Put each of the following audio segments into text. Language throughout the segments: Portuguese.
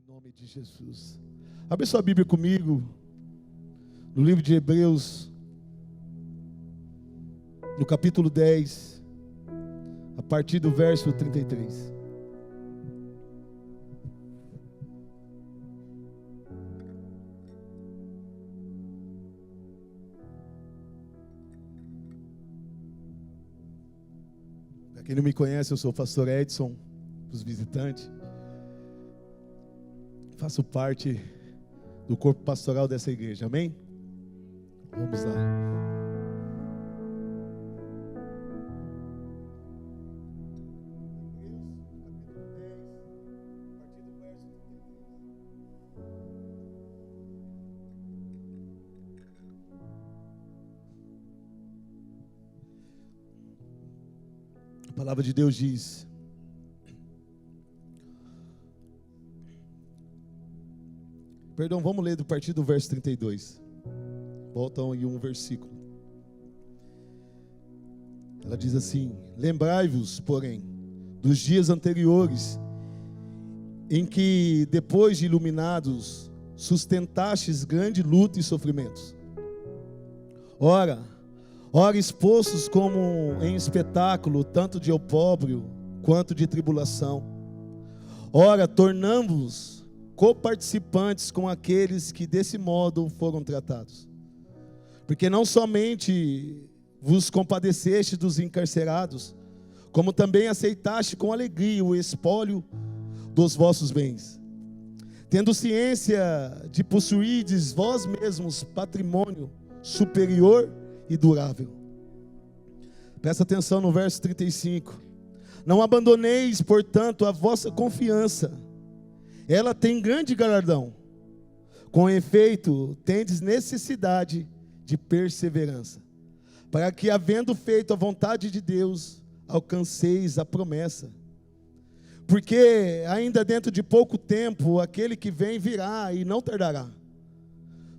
nome de Jesus. Abre sua Bíblia comigo, no livro de Hebreus, no capítulo 10, a partir do verso 33. Para quem não me conhece, eu sou o pastor Edson, para os visitantes. Faço parte do corpo pastoral dessa igreja, amém? Vamos lá. A palavra de Deus diz: perdão, vamos ler do partir do verso 32. Voltam aí um versículo. Ela diz assim: lembrai-vos, porém, dos dias anteriores, em que, depois de iluminados, sustentastes grande luta e sofrimentos. Ora expostos como em espetáculo, tanto de opróbrio quanto de tribulação. Ora, tornamo-vos coparticipantes com aqueles que desse modo foram tratados. Porque não somente vos compadeceste dos encarcerados, como também aceitaste com alegria o espólio dos vossos bens, tendo ciência de possuirdes vós mesmos patrimônio superior e durável. Presta atenção no verso 35. Não abandoneis, portanto, a vossa confiança, ela tem grande galardão. Com efeito, tendes necessidade de perseverança, para que, havendo feito a vontade de Deus, alcanceis a promessa. Porque ainda dentro de pouco tempo, aquele que vem virá e não tardará.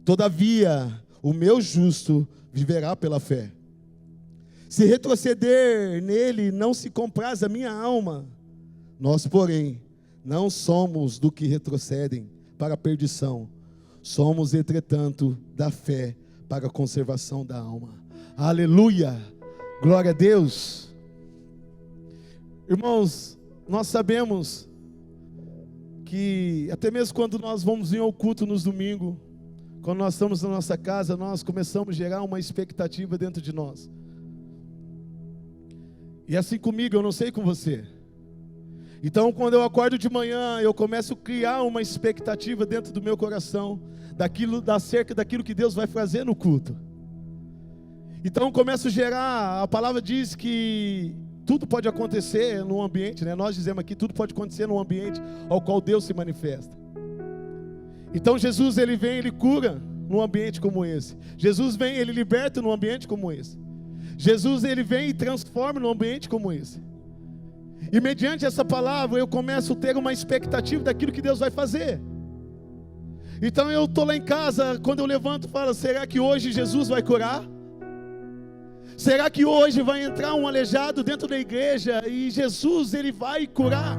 Todavia, o meu justo viverá pela fé. Se retroceder nele, não se compraz a minha alma. Nós, porém, não somos do que retrocedem para a perdição, somos, entretanto, da fé para a conservação da alma. Aleluia! Glória a Deus! Irmãos, nós sabemos que até mesmo quando nós vamos vir ao culto nos domingos, quando nós estamos na nossa casa, nós começamos a gerar uma expectativa dentro de nós. E assim comigo, eu não sei com você. Então, quando eu acordo de manhã, eu começo a criar uma expectativa dentro do meu coração, acerca daquilo que Deus vai fazer no culto. Então, começo a gerar, a palavra diz que tudo pode acontecer no ambiente, né? Nós dizemos aqui, tudo pode acontecer no ambiente ao qual Deus se manifesta. Então, Jesus, ele vem, ele cura num ambiente como esse. Jesus vem, ele liberta num ambiente como esse. Jesus, ele vem e transforma num ambiente como esse. E mediante essa palavra eu começo a ter uma expectativa daquilo que Deus vai fazer. Então eu estou lá em casa, quando eu levanto, falo: será que hoje Jesus vai curar? Será que hoje vai entrar um aleijado dentro da igreja e Jesus, ele vai curar?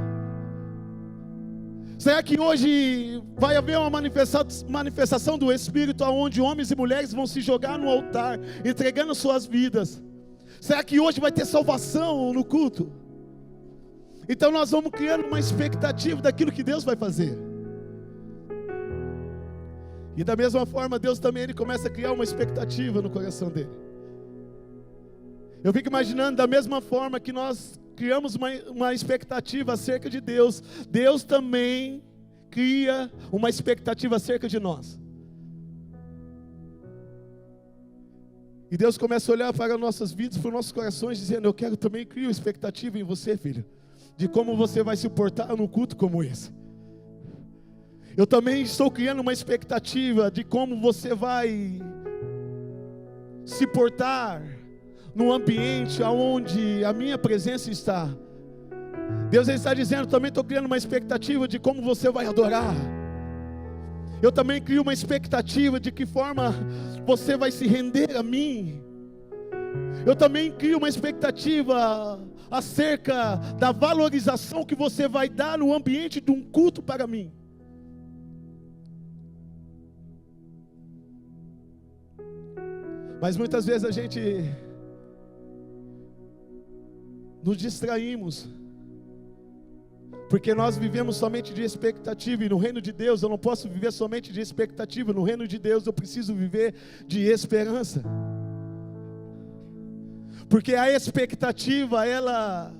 Será que hoje vai haver uma manifestação do Espírito, onde homens e mulheres vão se jogar no altar, entregando suas vidas? Será que hoje vai ter salvação no culto? Então nós vamos criando uma expectativa daquilo que Deus vai fazer. E da mesma forma, Deus também, ele começa a criar uma expectativa no coração dele. Eu fico imaginando, da mesma forma que nós criamos uma expectativa acerca de Deus, Deus também cria uma expectativa acerca de nós. E Deus começa a olhar para nossas vidas, para os nossos corações, dizendo: eu quero também criar uma expectativa em você, filho, de como você vai se portar num culto como esse. Eu também estou criando uma expectativa de como você vai se portar num ambiente onde a minha presença está. Deus está dizendo: também estou criando uma expectativa de como você vai adorar. Eu também crio uma expectativa de que forma você vai se render a mim. Eu também crio uma expectativa acerca da valorização que você vai dar no ambiente de um culto para mim. Mas muitas vezes a gente nos distraímos, porque nós vivemos somente de expectativa, e no reino de Deus eu não posso viver somente de expectativa, no reino de Deus eu preciso viver de esperança. Porque a expectativa, ela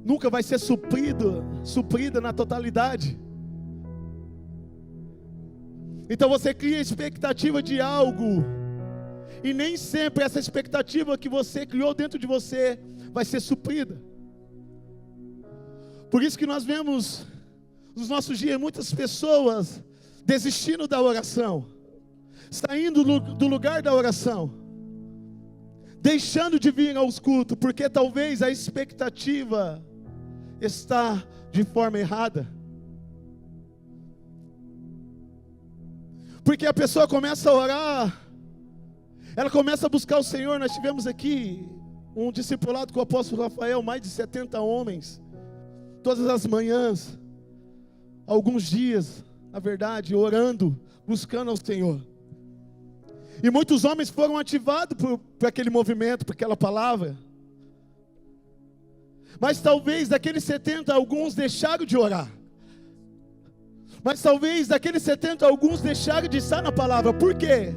nunca vai ser suprida na totalidade. Então você cria expectativa de algo, e nem sempre essa expectativa que você criou dentro de você vai ser suprida. Por isso que nós vemos nos nossos dias muitas pessoas desistindo da oração, saindo do lugar da oração, deixando de vir aos cultos, porque talvez a expectativa está de forma errada. Porque a pessoa começa a orar, ela começa a buscar o Senhor. Nós tivemos aqui um discipulado com o apóstolo Rafael, mais de 70 homens, todas as manhãs, alguns dias, na verdade, orando, buscando ao Senhor. E muitos homens foram ativados por aquele movimento, por aquela palavra. Mas talvez daqueles 70, alguns deixaram de orar. Mas talvez daqueles 70, alguns deixaram de estar na palavra. Por quê?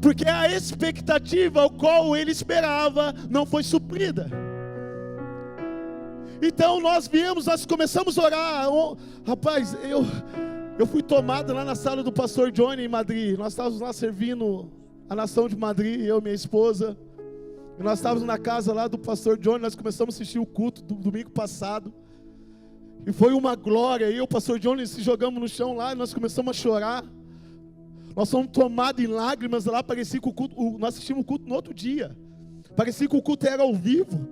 Porque a expectativa ao qual ele esperava não foi suprida. Então nós começamos a orar. Rapaz, eu fui tomado lá na sala do pastor Johnny em Madrid. Nós estávamos lá servindo a nação de Madrid, eu e minha esposa. E nós estávamos na casa lá do pastor Johnny. Nós começamos a assistir o culto do domingo passado. E foi uma glória. Eu e o pastor Johnny se jogamos no chão lá e nós começamos a chorar. Nós fomos tomados em lágrimas lá. Parecia que o culto, nós assistimos o culto no outro dia. Parecia que o culto era ao vivo.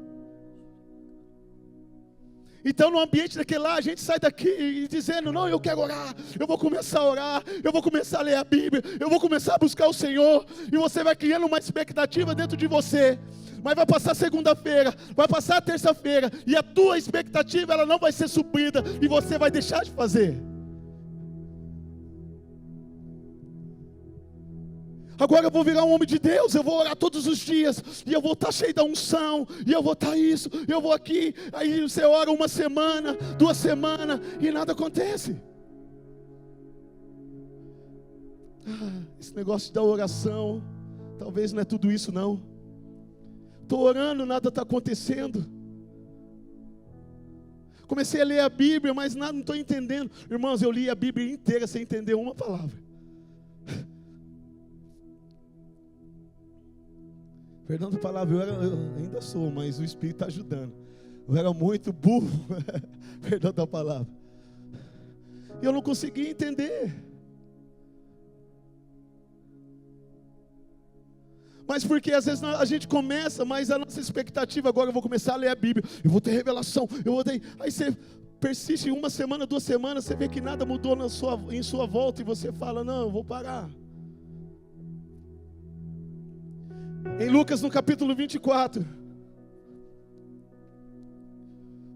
Então no ambiente daquele lá, a gente sai daqui e dizendo: não, eu quero orar, eu vou começar a orar, eu vou começar a ler a Bíblia, eu vou começar a buscar o Senhor. E você vai criando uma expectativa dentro de você. Mas vai passar segunda-feira, vai passar terça-feira, e a tua expectativa ela não vai ser suprida, e você vai deixar de fazer. Agora eu vou virar um homem de Deus, eu vou orar todos os dias, e eu vou estar cheio da unção, e eu vou estar isso, eu vou aqui. Aí você ora uma semana, 2 semanas, e nada acontece. Esse negócio da oração, talvez não é tudo isso não. Estou orando, nada está acontecendo. Comecei a ler a Bíblia, mas nada, não estou entendendo. Irmãos, eu li a Bíblia inteira sem entender uma palavra. Perdão da palavra, eu ainda sou, mas o Espírito está ajudando. Eu era muito burro, perdão da palavra. E eu não conseguia entender. Mas porque às vezes a gente começa, mas a nossa expectativa, agora eu vou começar a ler a Bíblia, eu vou ter revelação, aí você persiste 1 semana, 2 semanas, você vê que nada mudou em sua volta, e você fala: não, eu vou parar. Em Lucas, no capítulo 24,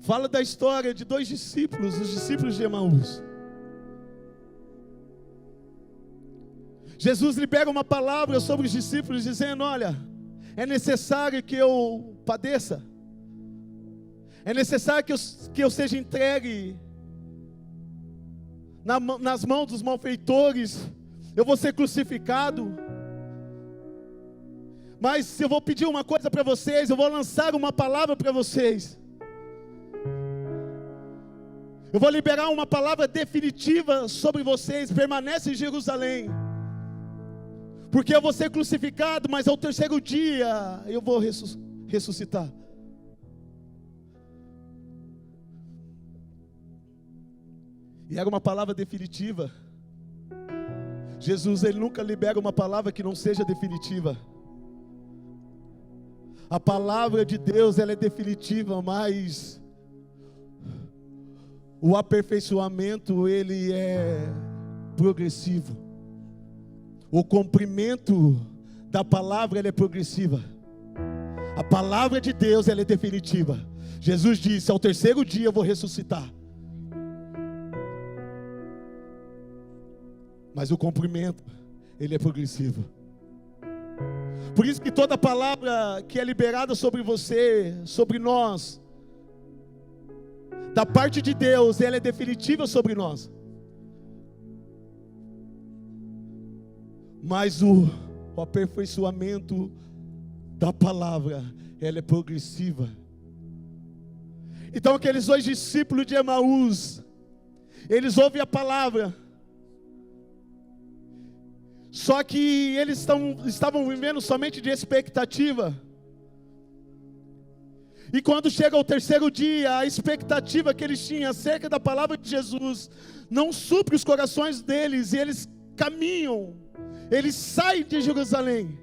fala da história de 2 discípulos, os discípulos de Emaús. Jesus libera uma palavra sobre os discípulos, dizendo: olha, é necessário que eu padeça, é necessário que eu seja entregue nas mãos dos malfeitores, eu vou ser crucificado. Mas se eu vou pedir uma coisa para vocês, eu vou lançar uma palavra para vocês. Eu vou liberar uma palavra definitiva sobre vocês. Permanece em Jerusalém, porque eu vou ser crucificado, mas ao 3º dia eu vou ressuscitar. E era uma palavra definitiva. Jesus, ele nunca libera uma palavra que não seja definitiva. A palavra de Deus, ela é definitiva, mas o aperfeiçoamento, ele é progressivo. O cumprimento da palavra, ela é progressiva. A palavra de Deus, ela é definitiva. Jesus disse: ao 3º dia eu vou ressuscitar. Mas o cumprimento, ele é progressivo. Por isso que toda palavra que é liberada sobre você, sobre nós, da parte de Deus, ela é definitiva sobre nós. Mas o aperfeiçoamento da palavra, ela é progressiva. Então aqueles 2 discípulos de Emaús, eles ouvem a palavra, só que eles estavam vivendo somente de expectativa. E quando chega o 3º dia, a expectativa que eles tinham acerca da palavra de Jesus não supre os corações deles, e eles caminham, eles saem de Jerusalém.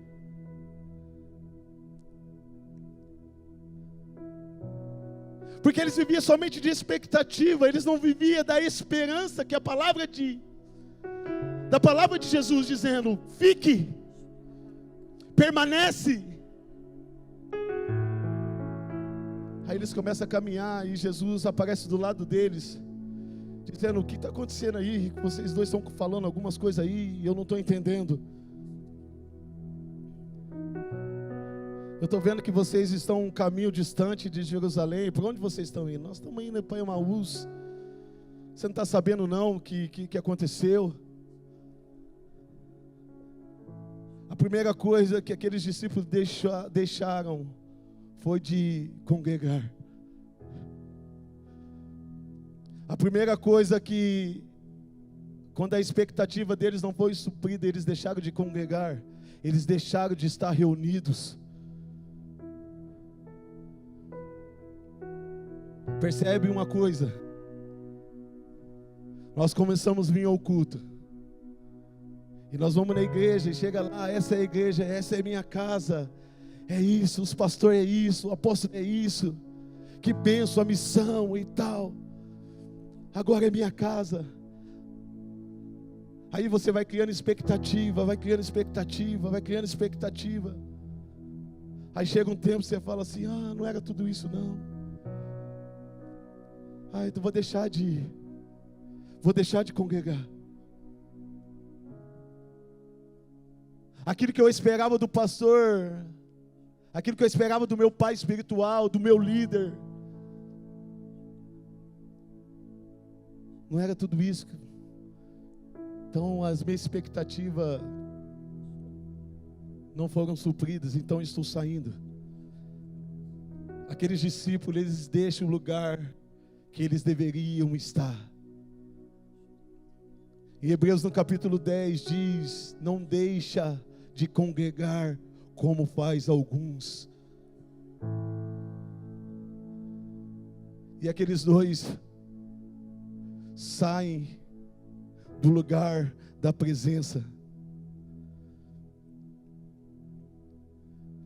Porque eles viviam somente de expectativa, eles não viviam da esperança que a palavra da palavra de Jesus dizendo: fique, permanece. Aí eles começam a caminhar e Jesus aparece do lado deles, dizendo: o que está acontecendo aí? Vocês dois estão falando algumas coisas aí e eu não estou entendendo. Eu estou vendo que vocês estão um caminho distante de Jerusalém. Por onde vocês estão indo? Nós estamos indo para Emaús. Você não está sabendo não o que aconteceu? A primeira coisa que aqueles discípulos deixaram foi de congregar. A primeira coisa que, quando a expectativa deles não foi suprida, eles deixaram de congregar, eles deixaram de estar reunidos. Percebe uma coisa? Nós começamos a vir ao culto, e nós vamos na igreja, e chega lá: essa é a igreja, essa é a minha casa, é isso, os pastores é isso, o apóstolo é isso, que bênção a missão e tal, agora é minha casa. Aí você vai criando expectativa, vai criando expectativa, vai criando expectativa. Aí chega um tempo você fala assim: ah, não era tudo isso não. Ah, então vou deixar de congregar. Aquilo que eu esperava do pastor, aquilo que eu esperava do meu pai espiritual, do meu líder, não era tudo isso. Então as minhas expectativas não foram supridas, então estou saindo. Aqueles discípulos, eles deixam o lugar que eles deveriam estar. Em Hebreus no capítulo 10 diz: não deixa de congregar como faz alguns. E aqueles dois saem do lugar da presença.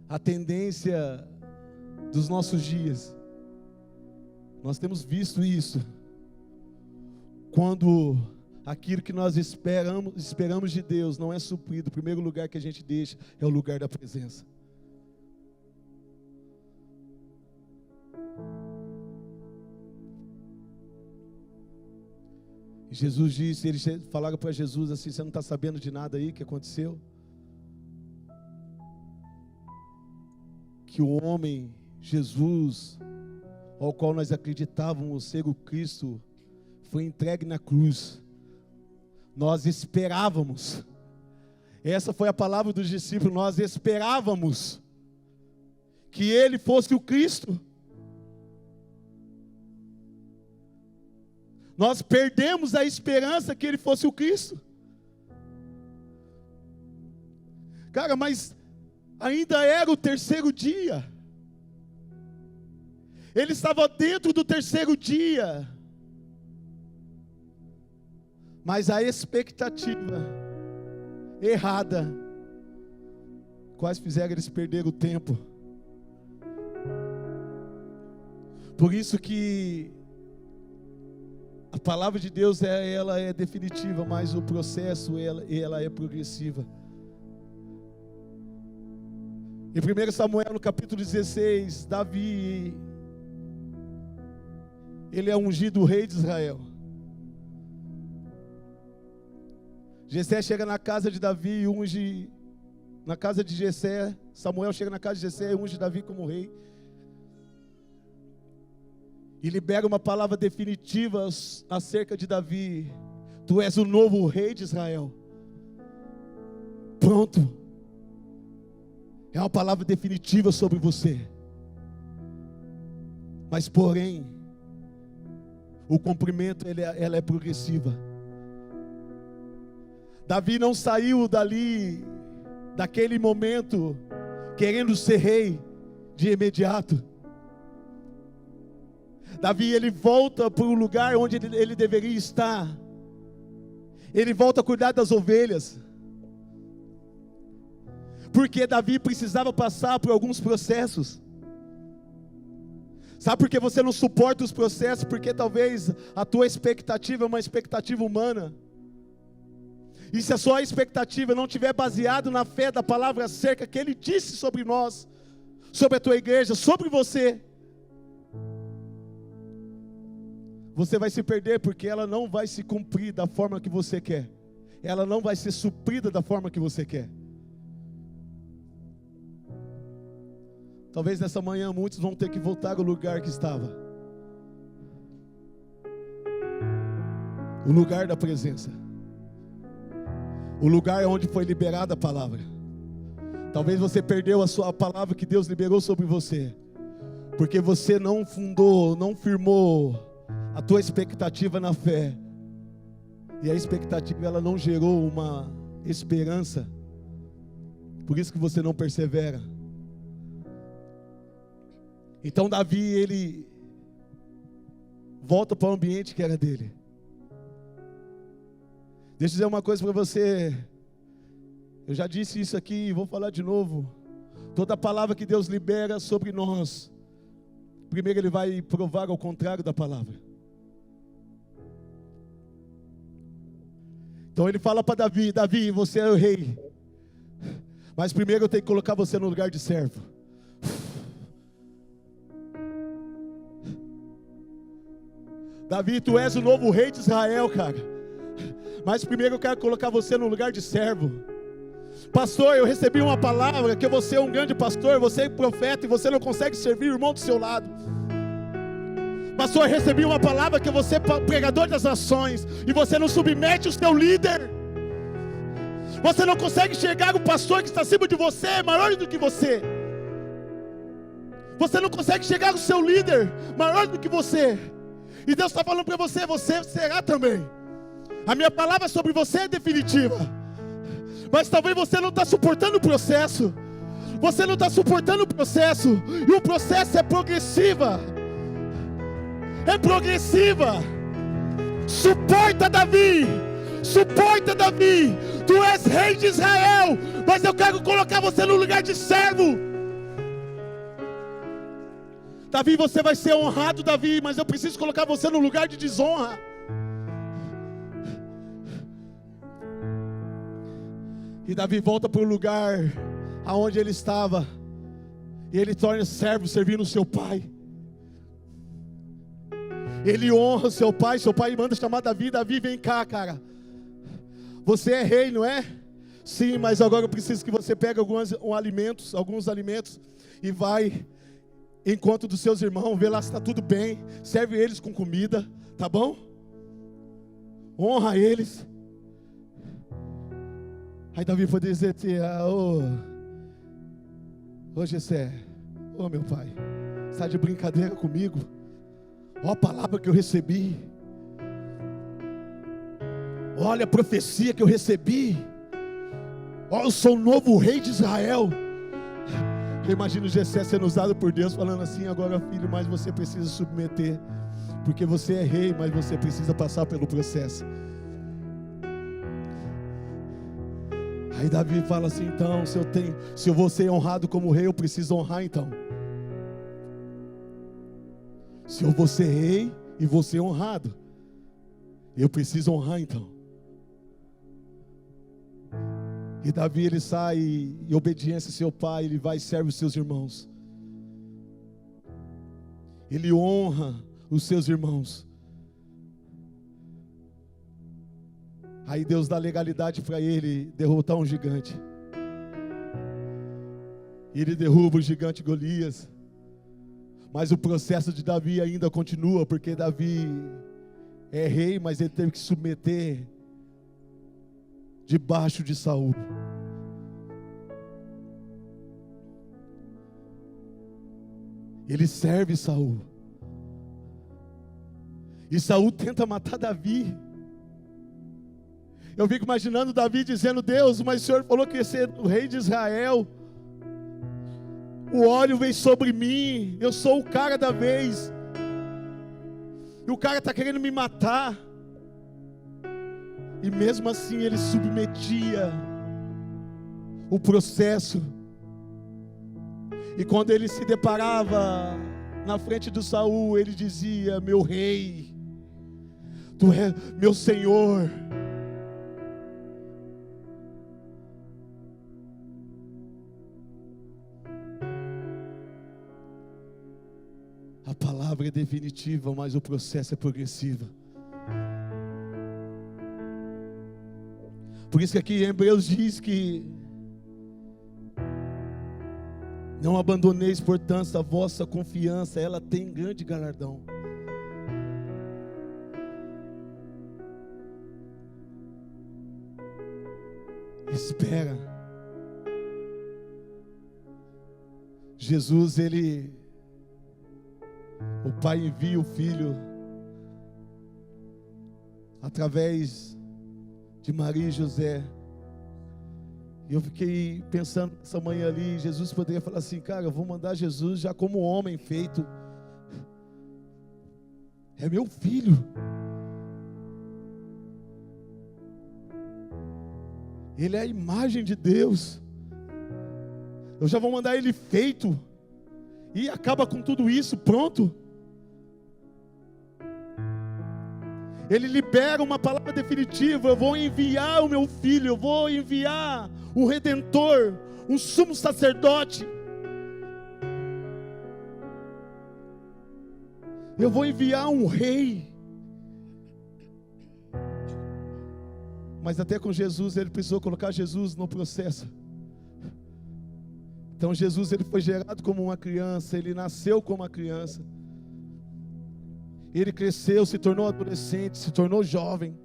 A tendência dos nossos dias, nós temos visto isso, quando aquilo que nós esperamos de Deus não é suprido, o primeiro lugar que a gente deixa é o lugar da presença. E Jesus disse, eles falaram para Jesus assim: você não está sabendo de nada aí que aconteceu? Que o homem, Jesus, ao qual nós acreditávamos ser o Cristo, foi entregue na cruz. Nós esperávamos, essa foi a palavra dos discípulos, nós esperávamos que Ele fosse o Cristo. Nós perdemos a esperança que Ele fosse o Cristo. Cara, mas ainda era o 3º dia. Ele estava dentro do 3º dia. Mas a expectativa errada quase fizeram eles perderem o tempo. Por isso que a palavra de Deus ela é definitiva, mas o processo ela é progressiva. Em 1 Samuel no capítulo 16, Davi, ele é ungido rei de Israel. Jessé chega na casa de Davi e unge, na casa de Jessé, Samuel chega na casa de Jessé e unge Davi como rei. E libera uma palavra definitiva acerca de Davi. Tu és o novo rei de Israel. Pronto. É uma palavra definitiva sobre você. Mas porém, o cumprimento ela é progressiva. Davi não saiu daquele momento, querendo ser rei de imediato. Davi, ele volta para o lugar onde ele deveria estar. Ele volta a cuidar das ovelhas. Porque Davi precisava passar por alguns processos. Sabe por que você não suporta os processos? Porque talvez a tua expectativa é uma expectativa humana. E se a sua expectativa não estiver baseada na fé da palavra acerca que Ele disse sobre nós, sobre a tua igreja, sobre você, você vai se perder, porque ela não vai se cumprir da forma que você quer. Ela não vai ser suprida da forma que você quer. Talvez nessa manhã muitos vão ter que voltar ao lugar que estava. O lugar da presença. O lugar onde foi liberada a palavra. Talvez você perdeu a palavra que Deus liberou sobre você, porque você não fundou, não firmou a tua expectativa na fé. E a expectativa, ela não gerou uma esperança. Por isso que você não persevera. Então Davi, ele volta para o ambiente que era dele. Deixa eu dizer uma coisa para você. Eu já disse isso aqui e vou falar de novo. Toda palavra que Deus libera sobre nós, primeiro Ele vai provar ao contrário da palavra. Então Ele fala para Davi: Davi, você é o rei, mas primeiro eu tenho que colocar você no lugar de servo. Davi, tu és o novo rei de Israel, cara, mas primeiro eu quero colocar você no lugar de servo. Pastor, eu recebi uma palavra que você é um grande pastor, você é profeta e você não consegue servir o irmão do seu lado. Pastor, eu recebi uma palavra que você é pregador das nações e você não submete o seu líder. Você não consegue enxergar o pastor que está acima de você, é maior do que você. Você não consegue enxergar o seu líder, maior do que você. E Deus está falando para você, você será também. A minha palavra sobre você é definitiva. Mas talvez você não está suportando o processo. Você não está suportando o processo. E o processo é progressiva. É progressiva. Suporta Davi. Suporta Davi. Tu és rei de Israel, mas eu quero colocar você no lugar de servo. Davi, você vai ser honrado, Davi, mas eu preciso colocar você no lugar de desonra. E Davi volta para o lugar aonde ele estava, e ele torna servo, servindo o seu pai. Ele honra o seu pai manda chamar Davi. Davi, vem cá, cara, você é rei, não é? Sim, mas agora eu preciso que você pegue alguns alimentos e vai encontro dos seus irmãos, vê lá se está tudo bem, serve eles com comida, tá bom? Honra eles. Aí Davi foi dizer: ô Jessé, ô meu pai, está de brincadeira comigo? Ó a palavra que eu recebi, olha a profecia que eu recebi, ó, eu sou o novo rei de Israel. Eu imagino Jessé sendo usado por Deus, falando assim: agora filho, mas você precisa submeter, porque você é rei, mas você precisa passar pelo processo. Aí Davi fala assim: então, se eu vou ser honrado como rei, eu preciso honrar então. Se eu vou ser rei e vou ser honrado, eu preciso honrar então. E Davi, ele sai em obediência ao seu pai, ele vai e serve os seus irmãos. Ele honra os seus irmãos. Aí Deus dá legalidade para ele derrotar um gigante. E ele derruba o gigante Golias. Mas o processo de Davi ainda continua, porque Davi é rei, mas ele teve que se submeter debaixo de Saul. Ele serve Saul. E Saul tenta matar Davi. Eu fico imaginando Davi dizendo: Deus, mas o Senhor falou que ia ser o rei de Israel. O óleo vem sobre mim, eu sou o cara da vez. E o cara está querendo me matar. E mesmo assim ele submetia o processo. E quando ele se deparava na frente do Saul, ele dizia: meu rei, tu és meu Senhor. A palavra é definitiva, mas o processo é progressivo. Por isso que aqui em Hebreus diz que não abandoneis, portanto, a vossa confiança, ela tem grande galardão. Espera. Jesus, o Pai envia o Filho através de Maria e José. E eu fiquei pensando essa manhã ali, Jesus poderia falar assim: cara, eu vou mandar Jesus já como homem feito. É meu filho. Ele é a imagem de Deus. Eu já vou mandar ele feito. E acaba com tudo isso, pronto. Ele libera uma palavra definitiva: eu vou enviar o meu filho, eu vou enviar o Redentor, um sumo sacerdote. Eu vou enviar um rei. Mas até com Jesus, ele precisou colocar Jesus no processo. Então Jesus, ele foi gerado como uma criança, ele nasceu como uma criança. Ele cresceu, se tornou adolescente, se tornou jovem.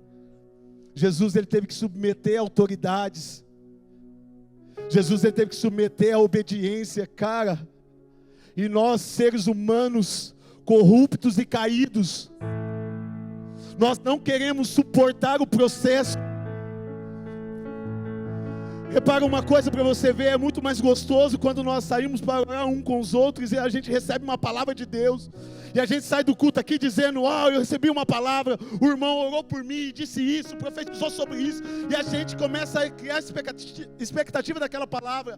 Jesus, ele teve que submeter a autoridades. Jesus, ele teve que submeter a obediência, cara. E nós, seres humanos, corruptos e caídos, nós não queremos suportar o processo. Repara uma coisa para você ver, é muito mais gostoso quando nós saímos para orar um com os outros e a gente recebe uma palavra de Deus. E a gente sai do culto aqui dizendo: eu recebi uma palavra, o irmão orou por mim, disse isso, profetizou sobre isso. E a gente começa a criar expectativa daquela palavra.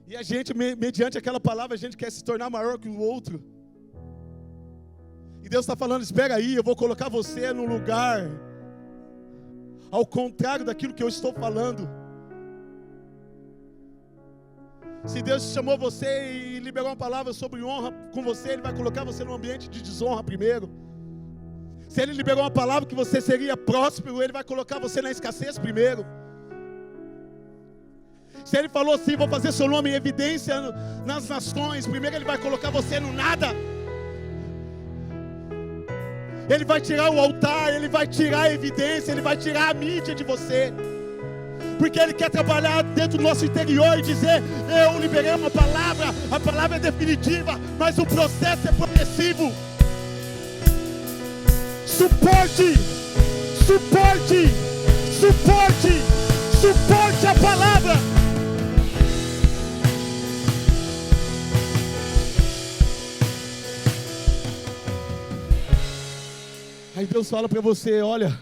E a gente, mediante aquela palavra, a gente quer se tornar maior que o outro. E Deus está falando: espera aí, eu vou colocar você no lugar ao contrário daquilo que eu estou falando. Se Deus chamou você e liberou uma palavra sobre honra com você, Ele vai colocar você num ambiente de desonra primeiro. Se Ele liberou uma palavra que você seria próspero, Ele vai colocar você na escassez primeiro. Se Ele falou assim: vou fazer seu nome em evidência nas nações, primeiro Ele vai colocar você no nada. Ele vai tirar o altar, Ele vai tirar a evidência, Ele vai tirar a mídia de você. Porque Ele quer trabalhar dentro do nosso interior e dizer: eu liberei uma palavra, a palavra é definitiva, mas o processo é progressivo. Suporte, suporte, suporte, suporte a palavra. Aí Deus fala para você: olha,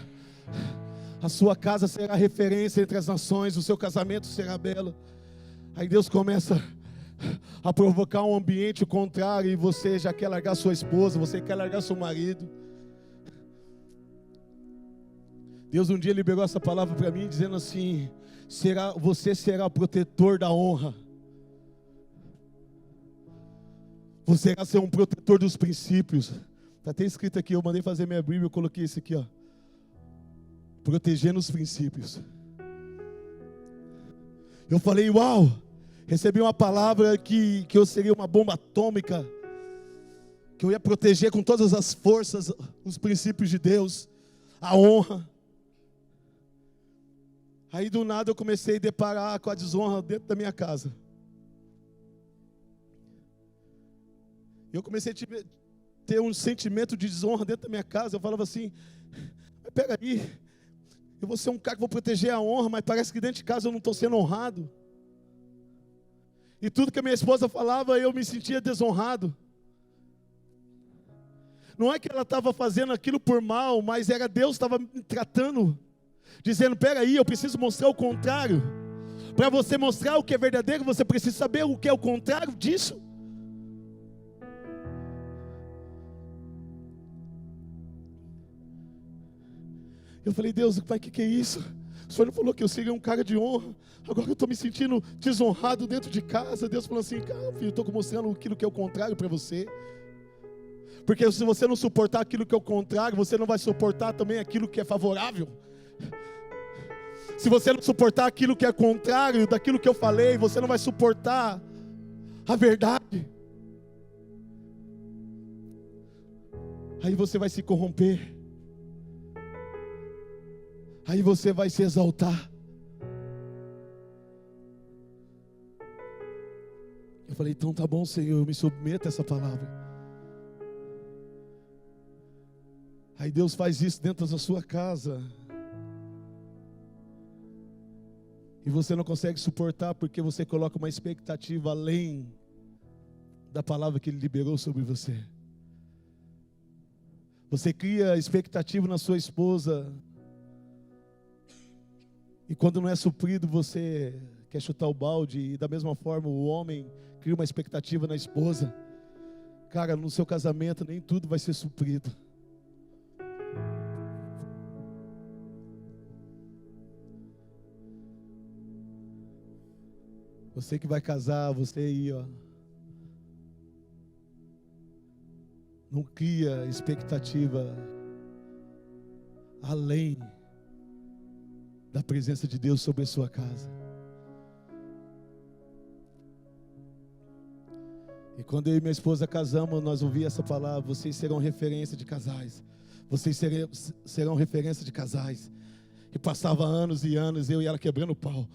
a sua casa será referência entre as nações, o seu casamento será belo. Aí Deus começa a provocar um ambiente contrário e você já quer largar sua esposa, você quer largar seu marido. Deus um dia liberou essa palavra para mim dizendo assim: você será o protetor da honra. Você irá ser um protetor dos princípios. Está até escrito aqui, eu mandei fazer minha Bíblia, eu coloquei isso aqui, ó. protegendo os princípios. Eu falei, uau, recebi uma palavra que eu seria uma bomba atômica, que eu ia proteger com todas as forças os princípios de Deus, a honra. Aí do nada eu comecei a deparar com a desonra dentro da minha casa. Eu comecei a ter um sentimento de desonra dentro da minha casa. Eu falava assim, mas pega aí, eu vou ser um cara que vou proteger a honra, mas parece que dentro de casa eu não estou sendo honrado. E tudo que a minha esposa falava, eu me sentia desonrado. Não é que ela estava fazendo aquilo por mal, mas era Deus que estava me tratando, dizendo, pega aí, eu preciso mostrar o contrário. Para você mostrar o que é verdadeiro, você precisa saber o que é o contrário disso. Eu falei, Deus, pai, o que é isso? O Senhor não falou que eu seria um cara de honra, agora eu estou me sentindo desonrado dentro de casa. Deus falou assim, cara, filho, eu estou mostrando aquilo que é o contrário para você. Porque se você não suportar aquilo que é o contrário, você não vai suportar também aquilo que é favorável. Se você não suportar aquilo que é contrário daquilo que eu falei, você não vai suportar a verdade. Aí você vai se corromper. Aí você vai se exaltar. Eu falei, então tá bom, Senhor, eu me submeto a essa palavra. Aí Deus faz isso dentro da sua casa. E você não consegue suportar porque você coloca uma expectativa além da palavra que Ele liberou sobre você. Você cria expectativa na sua esposa. E quando não é suprido, você quer chutar o balde. E da mesma forma o homem cria uma expectativa na esposa. Cara, no seu casamento nem tudo vai ser suprido. Você que vai casar, você aí, ó. Não cria expectativa além da presença de Deus sobre a sua casa. E quando eu e minha esposa casamos, nós ouvimos essa palavra, vocês serão referência de casais. Vocês serão referência de casais. E passava anos e anos, eu e ela quebrando o pau.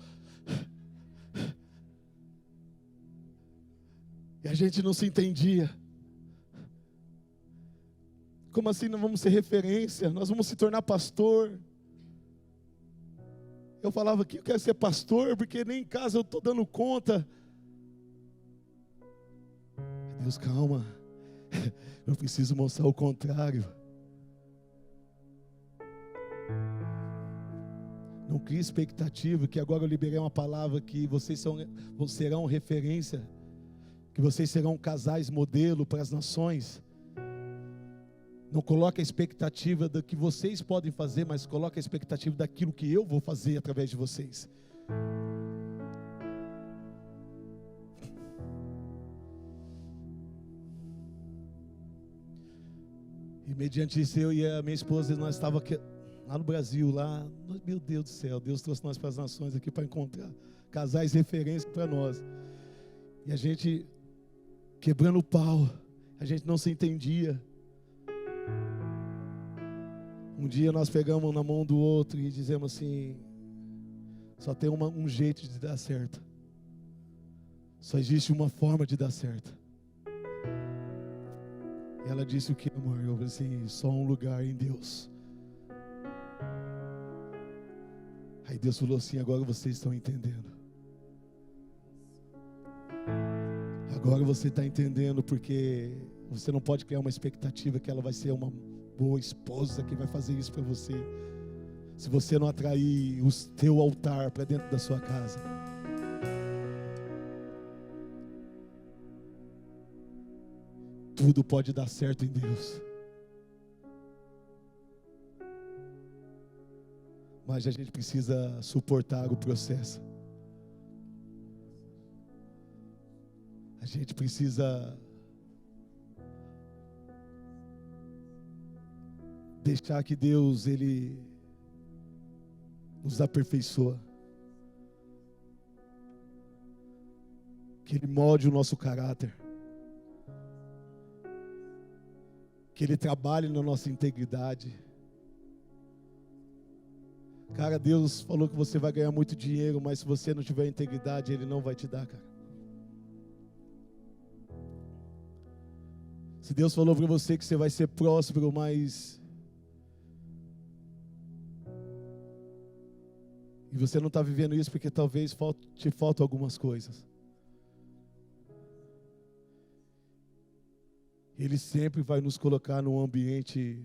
E a gente não se entendia. Como assim nós vamos ser referência? Nós vamos se tornar pastor. Eu falava que eu quero ser pastor, porque nem em casa eu estou dando conta. Deus, calma. Eu preciso mostrar o contrário. Não crie expectativa, que agora eu liberei uma palavra que vocês serão referência. Que vocês serão casais modelo para as nações. Não coloque a expectativa do que vocês podem fazer, mas coloque a expectativa daquilo que eu vou fazer através de vocês. E mediante isso, eu e a minha esposa, nós estávamos lá no Brasil, meu Deus do céu, Deus trouxe nós para as nações aqui para encontrar casais referência para nós. E a gente quebrando o pau, a gente não se entendia. Um dia nós pegamos na mão do outro e dizemos assim, só tem um jeito de dar certo. Só existe uma forma de dar certo. E ela disse o que, amor? Eu falei assim, só um lugar em Deus. Aí Deus falou assim, agora vocês estão entendendo. Agora você está entendendo porque você não pode criar uma expectativa que ela vai ser uma boa esposa que vai fazer isso para você. Se você não atrair o teu altar para dentro da sua casa. Tudo pode dar certo em Deus. Mas a gente precisa suportar o processo. A gente precisa deixar que Deus, Ele nos aperfeiçoa. Que Ele molde o nosso caráter. Que Ele trabalhe na nossa integridade. Cara, Deus falou que você vai ganhar muito dinheiro, mas se você não tiver integridade, Ele não vai te dar, cara. Se Deus falou para você que você vai ser próspero, mas e você não está vivendo isso porque talvez te faltam algumas coisas. Ele sempre vai nos colocar num ambiente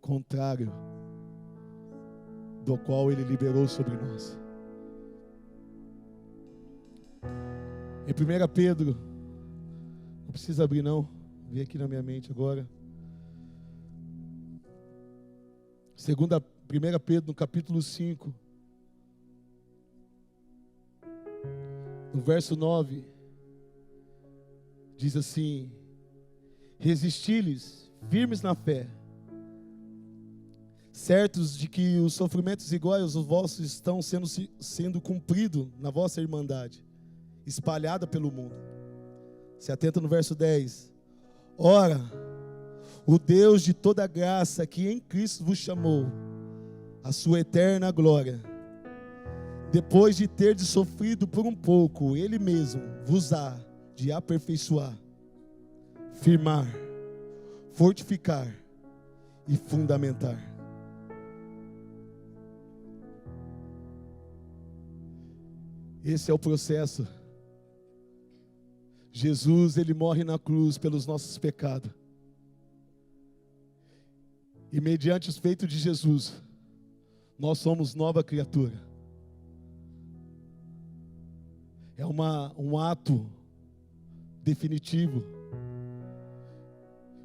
contrário do qual Ele liberou sobre nós. Em 1 Pedro, não precisa abrir não, vem aqui na minha mente agora. 1 Pedro, no capítulo 5, no verso 9, diz assim: resisti-lhes, firmes na fé, certos de que os sofrimentos iguais aos vossos estão sendo cumpridos na vossa irmandade, espalhada pelo mundo. Se atenta no verso 10. Ora, o Deus de toda graça, que em Cristo vos chamou a sua eterna glória, depois de ter sofrido por um pouco, Ele mesmo vos há de aperfeiçoar, firmar, fortificar e fundamentar. Esse é o processo. Jesus, Ele morre na cruz pelos nossos pecados. E mediante os feitos de Jesus, nós somos nova criatura. É um ato definitivo.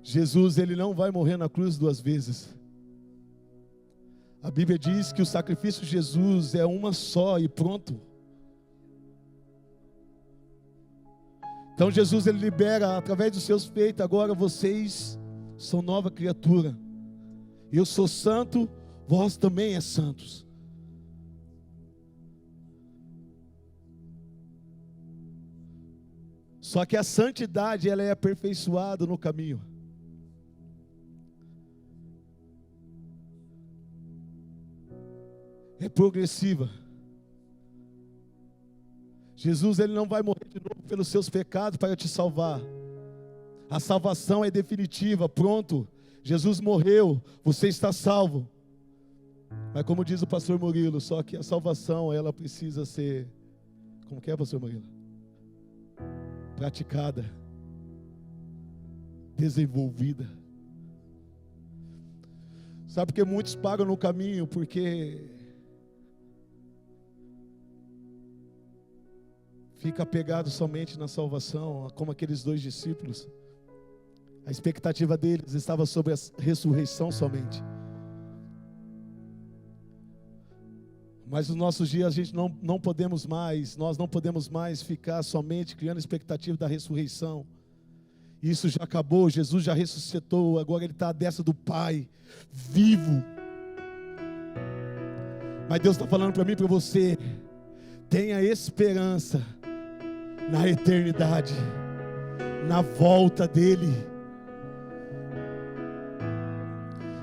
Jesus, Ele não vai morrer na cruz duas vezes. A Bíblia diz que o sacrifício de Jesus é uma só e pronto. Então Jesus, Ele libera através dos seus feitos. Agora vocês são nova criatura. Eu sou santo, vós também é santos. Só que a santidade, ela é aperfeiçoada no caminho. É progressiva. Jesus, Ele não vai morrer de novo pelos seus pecados para te salvar. A salvação é definitiva, pronto. Jesus morreu, você está salvo. Mas como diz o pastor Murilo, só que a salvação, ela precisa ser, como que é, pastor Murilo? Praticada, desenvolvida. Sabe por que muitos param no caminho? Porque fica apegado somente na salvação, como aqueles dois discípulos. A expectativa deles estava sobre a ressurreição somente. Mas nos nossos dias a gente não podemos mais, nós não podemos mais ficar somente criando expectativa da ressurreição. Isso já acabou, Jesus já ressuscitou, agora Ele está à destra do Pai, vivo. Mas Deus está falando para mim e para você, tenha esperança na eternidade, na volta dEle.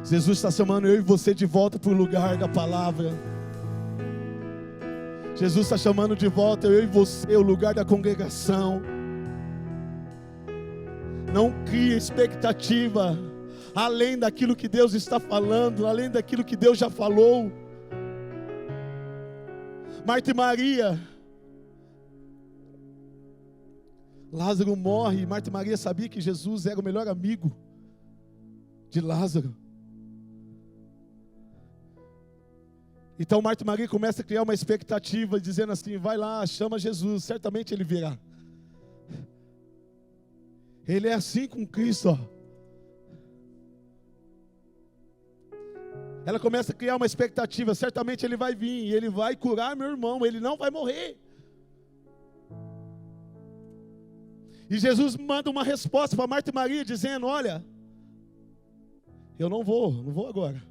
Jesus está chamando eu e você de volta para o lugar da palavra. Jesus está chamando de volta eu e você, o lugar da congregação. Não crie expectativa além daquilo que Deus está falando, além daquilo que Deus já falou. Marta e Maria, Lázaro morre, Marta e Maria sabia que Jesus era o melhor amigo de Lázaro. Então Marta e Maria começam a criar uma expectativa, dizendo assim, vai lá, chama Jesus, certamente Ele virá. Ele é assim com Cristo, ó. Ela começa a criar uma expectativa, certamente Ele vai vir, Ele vai curar meu irmão, ele não vai morrer. E Jesus manda uma resposta para Marta e Maria, dizendo, olha, eu não vou agora.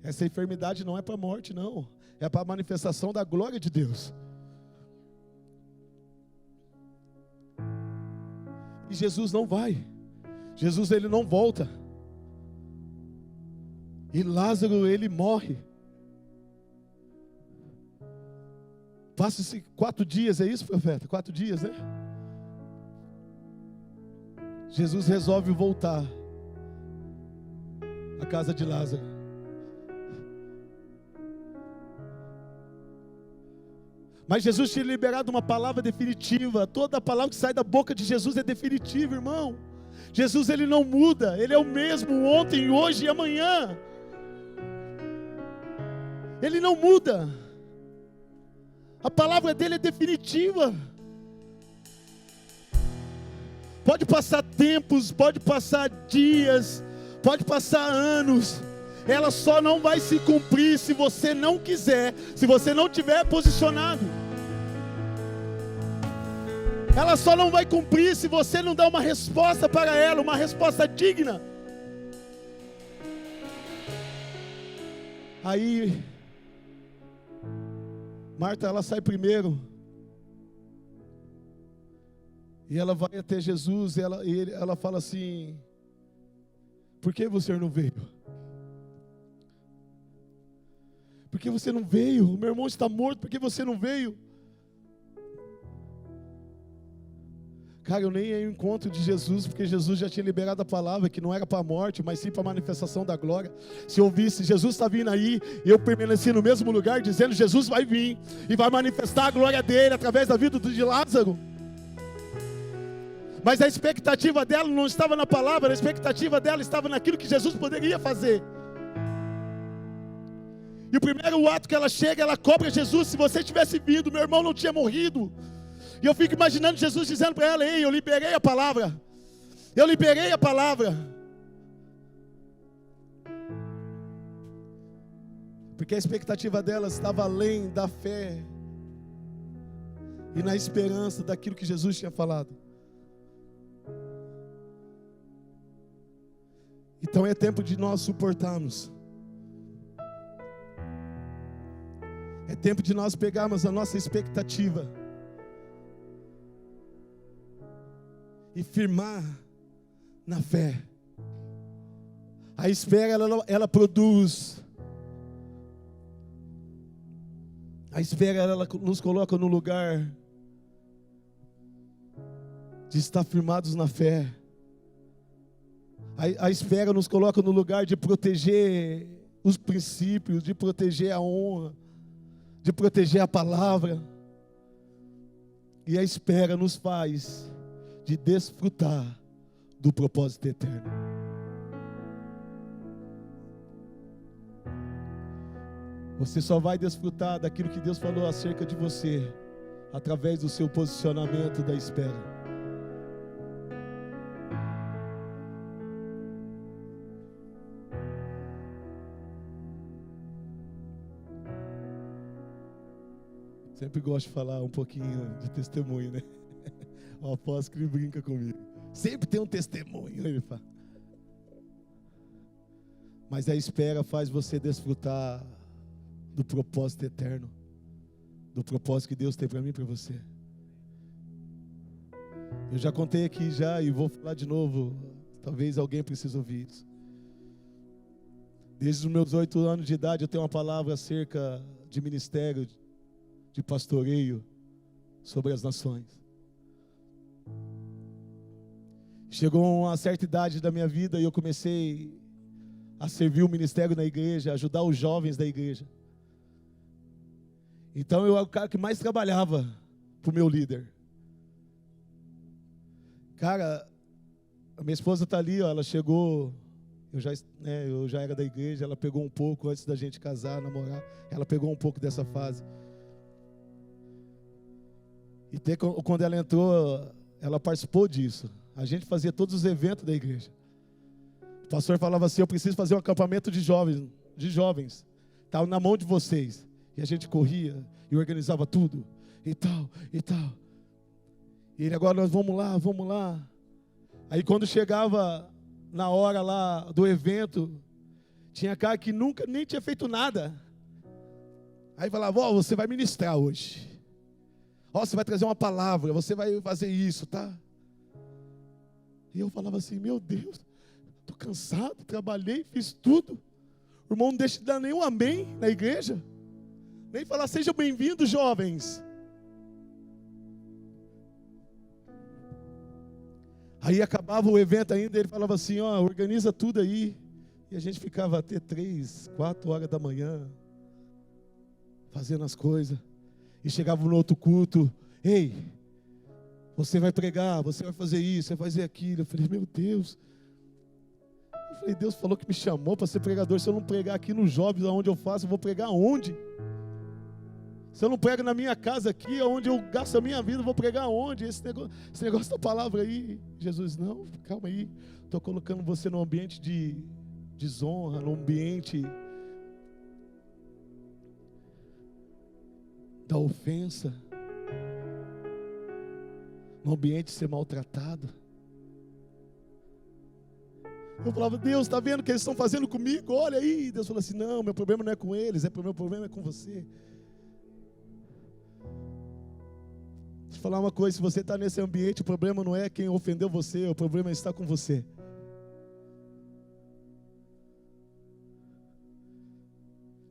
Essa enfermidade não é para a morte, não. É para a manifestação da glória de Deus. E Jesus não vai. Jesus, ele não volta. E Lázaro, ele morre. Passa-se 4 dias, é isso, profeta? 4 dias, né? Jesus resolve voltar à casa de Lázaro. Mas Jesus tinha liberado uma palavra definitiva. Toda palavra que sai da boca de Jesus é definitiva, irmão. Jesus, ele não muda. Ele é o mesmo ontem, hoje e amanhã. Ele não muda. A palavra dele é definitiva. Pode passar tempos, pode passar dias, pode passar anos. Ela só não vai se cumprir se você não quiser, se você não tiver posicionado. Ela só não vai cumprir se você não dar uma resposta para ela, uma resposta digna. Aí, Marta, ela sai primeiro. E ela vai até Jesus e ela fala assim: por que você não veio? Por que você não veio? O meu irmão está morto, por que você não veio? Cara, eu nem ia ao encontro de Jesus, porque Jesus já tinha liberado a palavra, que não era para a morte, mas sim para a manifestação da glória. Se eu visse, Jesus está vindo aí, eu permaneci no mesmo lugar, dizendo: Jesus vai vir, e vai manifestar a glória dele, através da vida de Lázaro. Mas a expectativa dela não estava na palavra, a expectativa dela estava naquilo que Jesus poderia fazer. E o primeiro ato que ela chega, ela cobra Jesus: se você tivesse vindo, meu irmão não tinha morrido. E eu fico imaginando Jesus dizendo para ela: ei, eu liberei a palavra. Eu liberei a palavra. Porque a expectativa dela estava além da fé e na esperança daquilo que Jesus tinha falado. Então é tempo de nós suportarmos. É tempo de nós pegarmos a nossa expectativa e firmar na fé. A espera, ela produz. A espera, ela nos coloca no lugar de estar firmados na fé. A espera nos coloca no lugar de proteger os princípios, de proteger a honra, de proteger a palavra. E a espera nos faz de desfrutar do propósito eterno. Você só vai desfrutar daquilo que Deus falou acerca de você através do seu posicionamento da espera. Sempre gosto de falar um pouquinho de testemunho, né? O apóstolo que brinca comigo. Sempre tem um testemunho, ele fala. Mas a espera faz você desfrutar do propósito eterno, do propósito que Deus tem para mim e para você. Eu já contei aqui já e vou falar de novo. Talvez alguém precise ouvir isso. Desde os meus 8 anos de idade eu tenho uma palavra acerca de ministério, de pastoreio sobre as nações. Chegou uma certa idade da minha vida e eu comecei a servir o ministério na igreja, ajudar os jovens da igreja. Então eu era o cara que mais trabalhava para o meu líder. Cara, a minha esposa está ali, ó, ela chegou, eu já era da igreja, ela pegou um pouco antes da gente casar, namorar, ela pegou um pouco dessa fase. E quando ela entrou, ela participou disso. A gente fazia todos os eventos da igreja. O pastor falava assim: eu preciso fazer um acampamento de jovens. Estava na mão de vocês. E a gente corria e organizava tudo. E tal. E ele: agora nós vamos lá. Aí quando chegava na hora lá do evento, Tinha cara que nunca nem tinha feito nada. Aí falava, ó, você vai ministrar hoje. Ó, você vai trazer uma palavra, você vai fazer isso, tá? E eu falava assim, meu Deus, estou cansado, trabalhei, fiz tudo. O irmão não deixa de dar nenhum amém na igreja. Nem falar, sejam bem-vindos, jovens. Aí acabava o evento ainda, ele falava assim, ó, organiza tudo aí. E a gente ficava até 3, 4 horas da manhã, fazendo as coisas. E chegava no outro culto, ei, você vai pregar, você vai fazer isso, você vai fazer aquilo. Eu falei, meu Deus. Eu falei, Deus falou que me chamou para ser pregador. Se eu não pregar aqui nos jovens, onde eu faço, eu vou pregar onde? Se eu não prego na minha casa aqui, onde eu gasto a minha vida, eu vou pregar onde? Esse negócio da palavra aí. Jesus, não, calma aí. Estou colocando você num ambiente de desonra, num ambiente da ofensa, num ambiente de ser maltratado. Eu falava, Deus, está vendo o que eles estão fazendo comigo? Olha aí. Deus falou assim, não, meu problema não é com eles, meu problema é com você. Deixa eu falar uma coisa, se você está nesse ambiente, o problema não é quem ofendeu você, o problema é estar com você.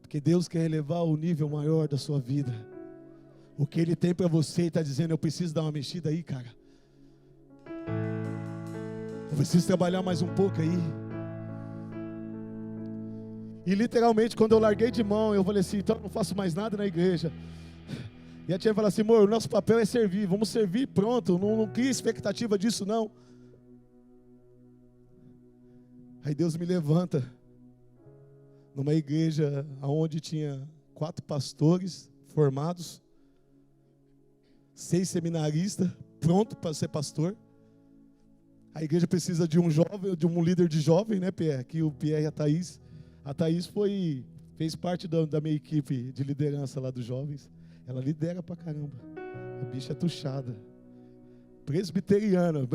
Porque Deus quer elevar o nível maior da sua vida. O que Ele tem para você, Ele está dizendo, eu preciso dar uma mexida aí, cara. Eu preciso trabalhar mais um pouco aí. E literalmente, quando eu larguei de mão, eu falei assim, então eu não faço mais nada na igreja. E a tia falou assim, amor, o nosso papel é servir, vamos servir, pronto, não cria expectativa disso não. Aí Deus me levanta numa igreja onde tinha 4 pastores formados, 6 seminaristas, pronto para ser pastor. A igreja precisa de um jovem, de um líder de jovem, né, Pierre? Aqui o Pierre e a Thaís. A Thaís fez parte da minha equipe de liderança lá dos jovens. Ela lidera pra caramba. A bicha é tuchada. Presbiteriana.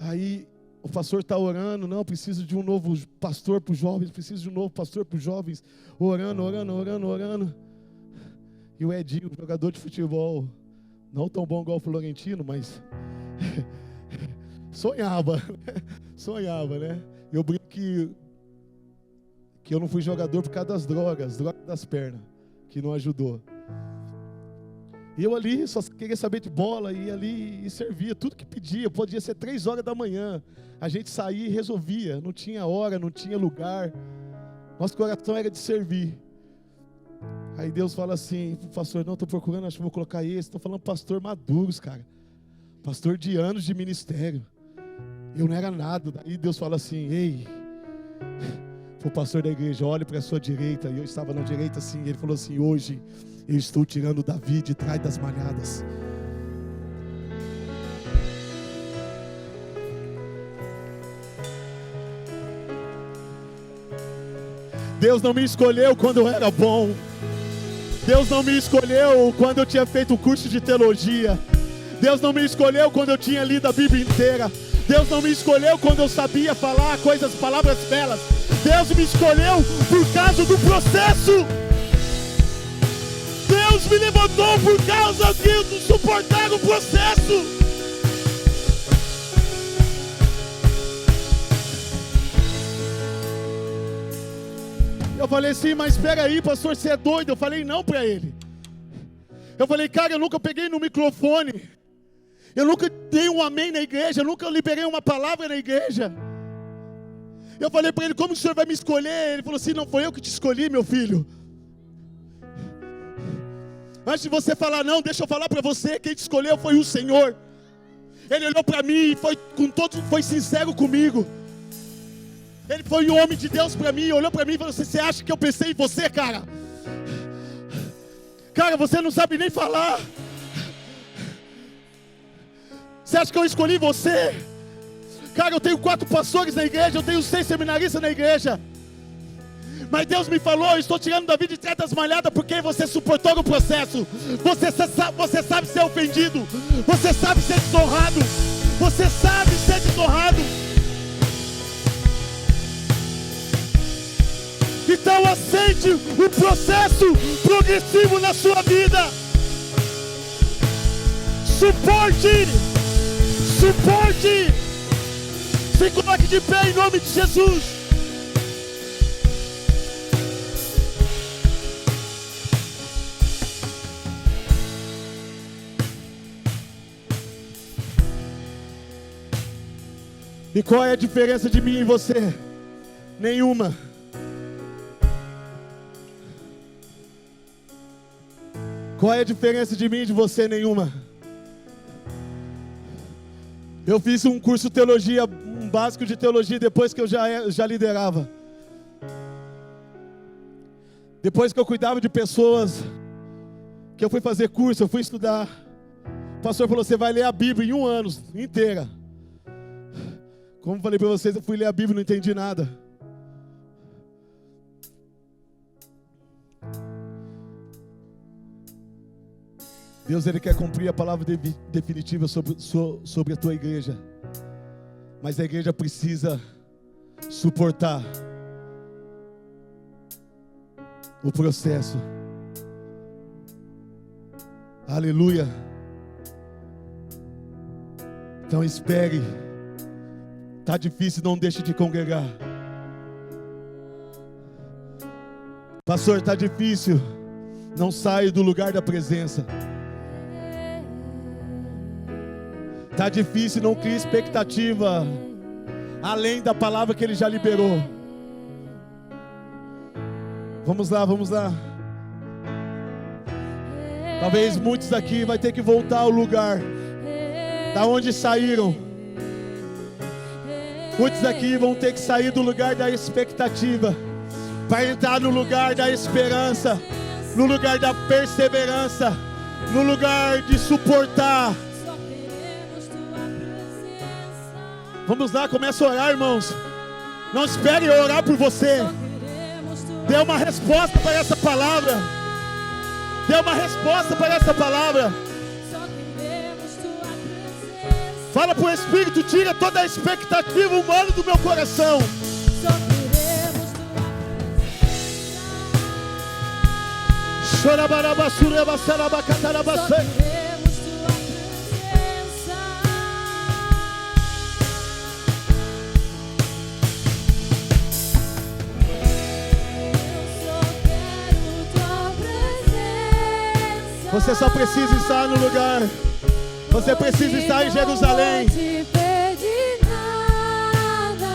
Aí o pastor está orando. Não, preciso de um novo pastor para os jovens. Preciso de um novo pastor para os jovens. Orando. E o Edinho, jogador de futebol, não tão bom igual o Florentino, mas sonhava, né? Eu brinco que eu não fui jogador por causa das drogas das pernas, que não ajudou. E eu ali só queria saber de bola, ia ali e servia, tudo que pedia, podia ser 3 horas da manhã, a gente saía e resolvia, não tinha hora, não tinha lugar, nosso coração era de servir. Aí Deus fala assim, pastor, não, estou procurando, acho que vou colocar esse, estou falando pastor maduros, cara, pastor de anos de ministério, eu não era nada. Daí Deus fala assim, ei, o pastor da igreja, olhe para a sua direita. E eu estava na direita assim, ele falou assim, hoje eu estou tirando Davi de trás das malhadas. Deus não me escolheu quando eu era bom. Deus não me escolheu quando eu tinha feito um curso de teologia. Deus não me escolheu quando eu tinha lido a Bíblia inteira. Deus não me escolheu quando eu sabia falar palavras belas. Deus me escolheu por causa do processo. Deus me levantou por causa de suportar o processo. Eu falei assim, mas espera aí, pastor, você é doido? Eu falei não para ele. Eu falei, cara, eu nunca peguei no microfone. Eu nunca dei um amém na igreja, eu nunca liberei uma palavra na igreja. Eu falei para ele, como o senhor vai me escolher? Ele falou assim, não foi eu que te escolhi, meu filho. Antes de você falar não, deixa eu falar para você, quem te escolheu foi o Senhor. Ele olhou para mim e foi sincero comigo. Ele foi o homem de Deus para mim, olhou para mim e falou assim, você acha que eu pensei em você, cara? Cara, você não sabe nem falar. Você acha que eu escolhi você? Cara, eu tenho 4 pastores na igreja, eu tenho 6 seminaristas na igreja. Mas Deus me falou, eu estou tirando Davi de trás das malhadas porque você suportou o processo. Você sabe ser ofendido. Você sabe ser desonrado. Você sabe ser desonrado. Então aceite o processo progressivo na sua vida. Suporte. Se coloque de pé em nome de Jesus. E qual é a diferença de mim e você? Nenhuma. Qual é a diferença de mim e de você? Nenhuma. Eu fiz um curso de teologia, um básico de teologia, depois que eu já liderava. Depois que eu cuidava de pessoas, que eu fui fazer curso, eu fui estudar. O pastor falou, você vai ler a Bíblia em 1 ano inteira. Como falei para vocês, eu fui ler a Bíblia e não entendi nada. Deus, Ele quer cumprir a palavra definitiva sobre a tua igreja. Mas a igreja precisa suportar o processo. Aleluia. Então espere. Está difícil, não deixe de congregar. Pastor, está difícil. Não saia do lugar da presença. Está difícil, não crie expectativa além da palavra que Ele já liberou. Vamos lá. Talvez muitos aqui vai ter que voltar ao lugar da onde saíram. Muitos aqui vão ter que sair do lugar da expectativa para entrar no lugar da esperança, no lugar da perseverança, no lugar de suportar. Vamos lá, começa a orar, irmãos. Não espere eu orar por você. Dê uma resposta para essa palavra. Dê uma resposta para essa palavra. Fala para o Espírito, tira toda a expectativa humana do meu coração. Só queremos tua presença. Chorabarabasureba Só sarabacatarabaçã. queremos tua presença. Eu só quero tua presença. Você só precisa estar no lugar. Você precisa estar em Jerusalém. Não vou te pedir nada.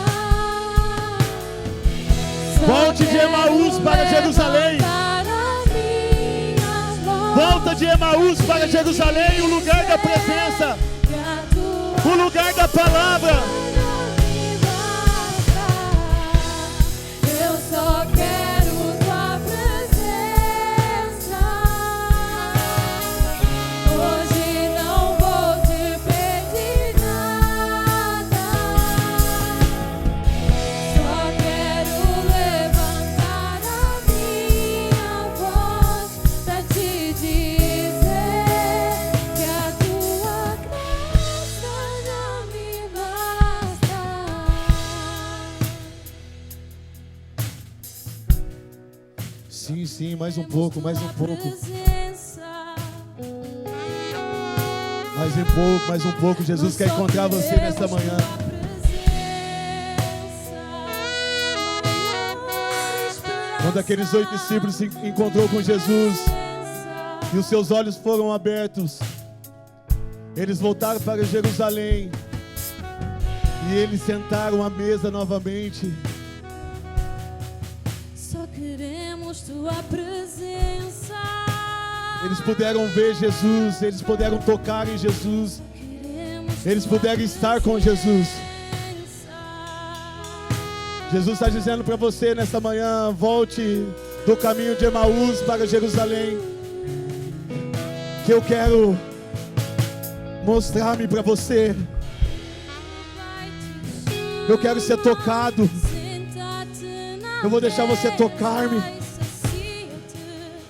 Só Volte de Emaús para quero Jerusalém. levantar a minha voz. Volta de Emaús para Jerusalém, o lugar da presença, Que a tua o lugar da palavra. não me basta. Eu só quero tua presença. Hoje não vou te pedir nada. Só quero levantar a minha voz pra te dizer que a tua graça já me basta. Sim, mais um pouco. Mais um pouco. Jesus quer encontrar você nesta manhã. Quando aqueles 8 discípulos se encontrou com Jesus e os seus olhos foram abertos, eles voltaram para Jerusalém e eles sentaram à mesa novamente. Só queremos tua presença. Eles puderam ver Jesus, eles puderam tocar em Jesus, eles puderam estar com Jesus. Jesus está dizendo para você nesta manhã: volte do caminho de Emaús para Jerusalém, que eu quero mostrar-me para você. Eu quero ser tocado. Eu vou deixar você tocar-me.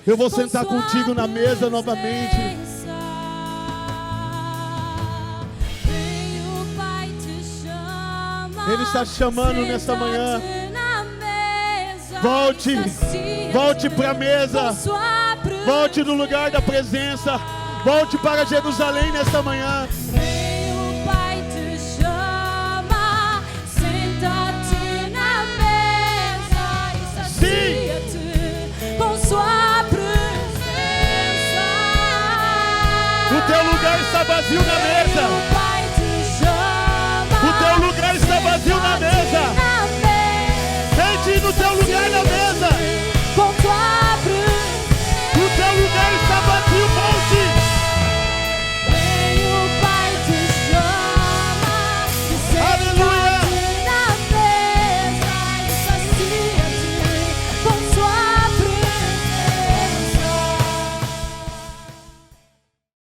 Eu vou sentar contigo na mesa novamente. Ele está te chamando nesta manhã. Volte, sacia volte para a mesa, com sua volte no lugar da presença, volte para Jerusalém nesta manhã. presença.